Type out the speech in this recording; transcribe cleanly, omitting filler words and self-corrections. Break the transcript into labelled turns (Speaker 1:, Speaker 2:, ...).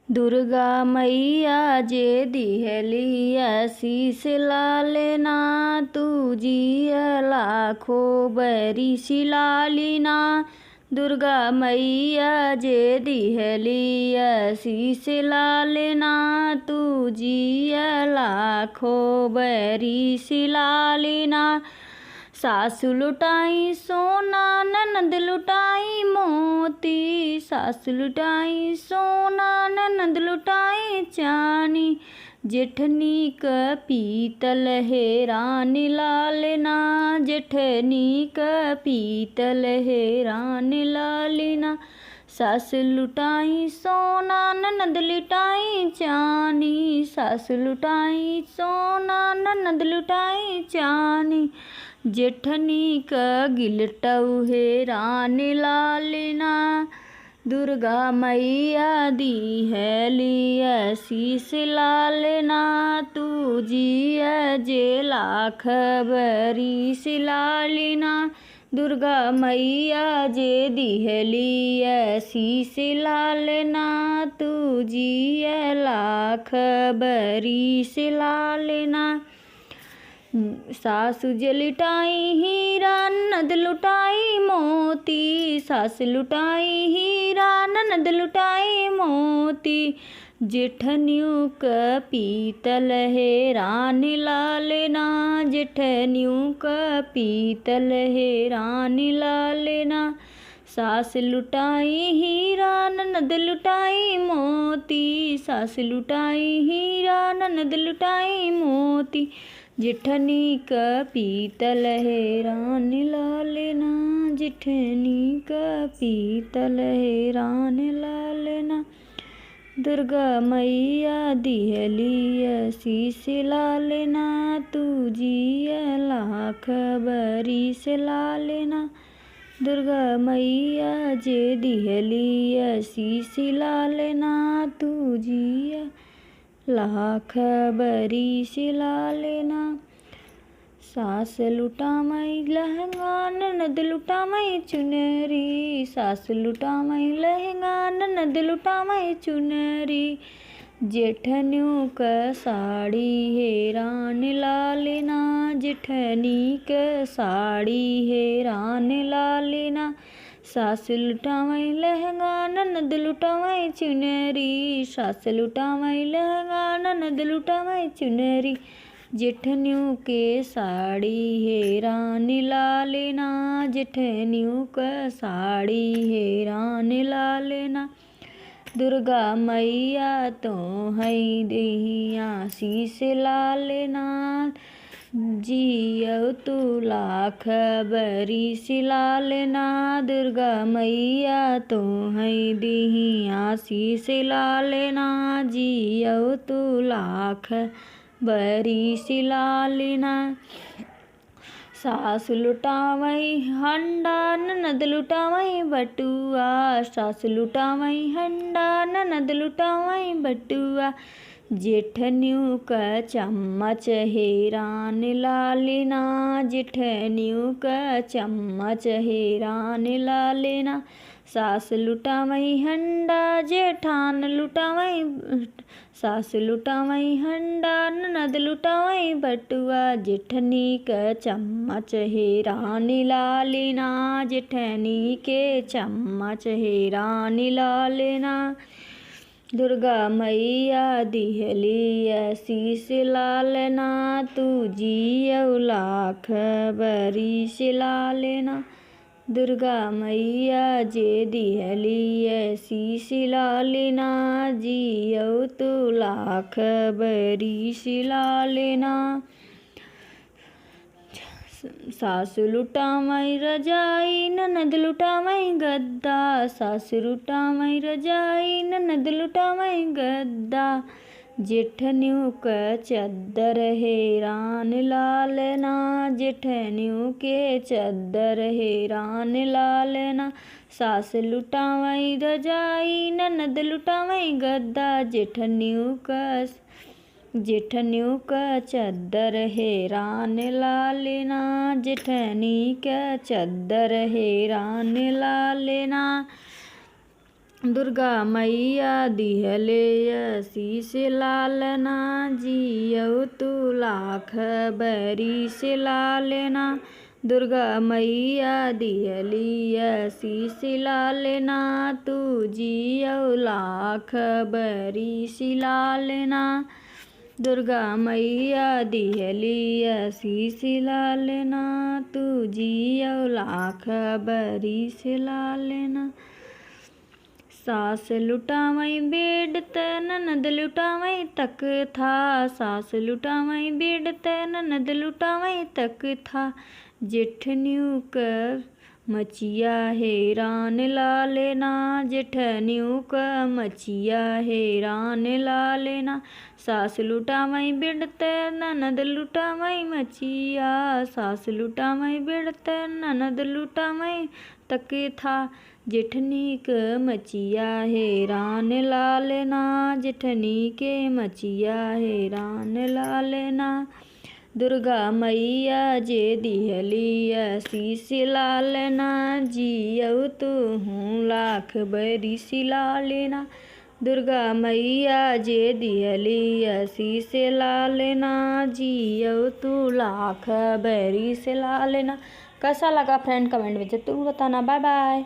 Speaker 1: दुर्गा मैया जे दिहली आशीष लालेना, तू जिया लाखो बरिस लालिना। दुर्गा मैया जे दिहली आशीष लालेना, तू जिया लाखो बरिस लालिना। सासु लुटाई सोना ननद लुटाई मोती, सासु लुटाई सोना ननद लुटाई चानी। जेठनी क पीतल है रानी लालना, जेठनी क पीतल है रानी लालना। सास लुटाई सोना ननद लुटाई चानी, सास लुटाई सोना ननद लुटाई चानी। जेठनी क गिलटऊ है रानी लालना, दुर्गा मैया दिहली आशीष लालना। तू जिया जे लाख बरिस लालना, दुर्गा मैया जे दिहली आशीष लालना। तू जिया लाख बरिस लालना। सासु जे लुटाई हीरा ननद लुटाई मोती, सास लुटाई हीरा ननद लुटाई मोती। जेठनियों क पीतल है रानी लालना, जेठनियों क पीतल है रानी लालना। सास लुटाई हीरा ननद लुटाई मोती, सास लुटाई हीरा ननद लुटाई मोती। जेठनी क पीतल है रानी लालना, जेठनी क पीतल है रानी लालना। दुर्गा मैया दिहली आशीष लालना, तू जिया लाख बरिस लालना। दुर्गा मैया जे दिहली आशीष लालना, तू जिया लाख बरिस लालना। सास लुटामई लहंगा ननद लुटामई चुनरी, सास लुटामई लहंगा ननद लुटामई चुनरी। जेठनियों क साड़ी है रानी लालना, जेठनी क साड़ी है रानी लालना। सास लुटावई लहंगा ननद लुटावई चुनरी, सास लुटावई लहंगा ननद लुटावई चुनरी। जेठनियों के साड़ी है रानी लालना, जेठनियों का साड़ी है रानी लालना। दुर्गा मैया तो है देही आशीष लालना, जियो तू लाख बरिस लालना। दुर्गा मैया तो है देही आशीष लालना, जियो तू लाख बरिस लालना। सास लुटावई हंडा ननद लुटावई बटुआ, सास लुटावई हंडा ननद लुटावई बटुआ। जेठनियों का चम्मच है रानी लालना, जेठनियों का चम्मच है रानी लालना। सास लुटावई हंडा जेठान लुटावई, सास लुटावई हंडा ननद लुटावई बटुआ। जेठनी का चम्मच है रानी लालना, जेठनी के चम्मच है रानी लालना। दुर्गा मैया दिहली आशीष लालना, तू जियो लाख बरिस लालना। दुर्गा मैया जे दिहली आशीष लालना, जियो तू लाख बरिस लालना। सासु लुटावई रजाई ननद लुटावई गद्दा, सासु लुटावई रजाई ननद लुटावई गद्दा। जेठनियों का चद्दर है रानी लालना, जेठनियों के चद्दर है रानी लालना। सास लुटावई रजाई ननद लुटावई गद्दा, जेठनियों का चद्दर है रानी लालना, जेठनी का चद्दर है रानी लालना। दुर्गा मैया दिहले शीश लालना, जियऊ तू लाख बरिस लालना। दुर्गा मैया दिहली शीश लालना, तू जियऊ लाख बरिस लालना। दुर्गा मैया दिहली शीश लालना, तू जियऊ लाख बरिस लालना। सास लुटावई बेड त ननद लुटावई तक था, सास लुटावई बेड त ननद लुटावई तक था। जेठनियों क मचिया हैरान लालेना, जेठनियों क मचिया हैरान लालेना। सास लुटावई बेड त ननद लुटावई मचिया, सास लुटावई बेड त ननद लुटावई तक था। जेठनी के मचिया हैरान लालना, जेठनी के मचिया हैरान लालना। दुर्गा मैया जे दिहली शीश लालना, जियऊ तू लाख बरिस लालना। दुर्गा मैया जे दिहली शीश लालना, जियऊ तू लाख बरिस लालना। कैसा लगा फ्रेंड कमेंट में जरूर बताना। Bye bye.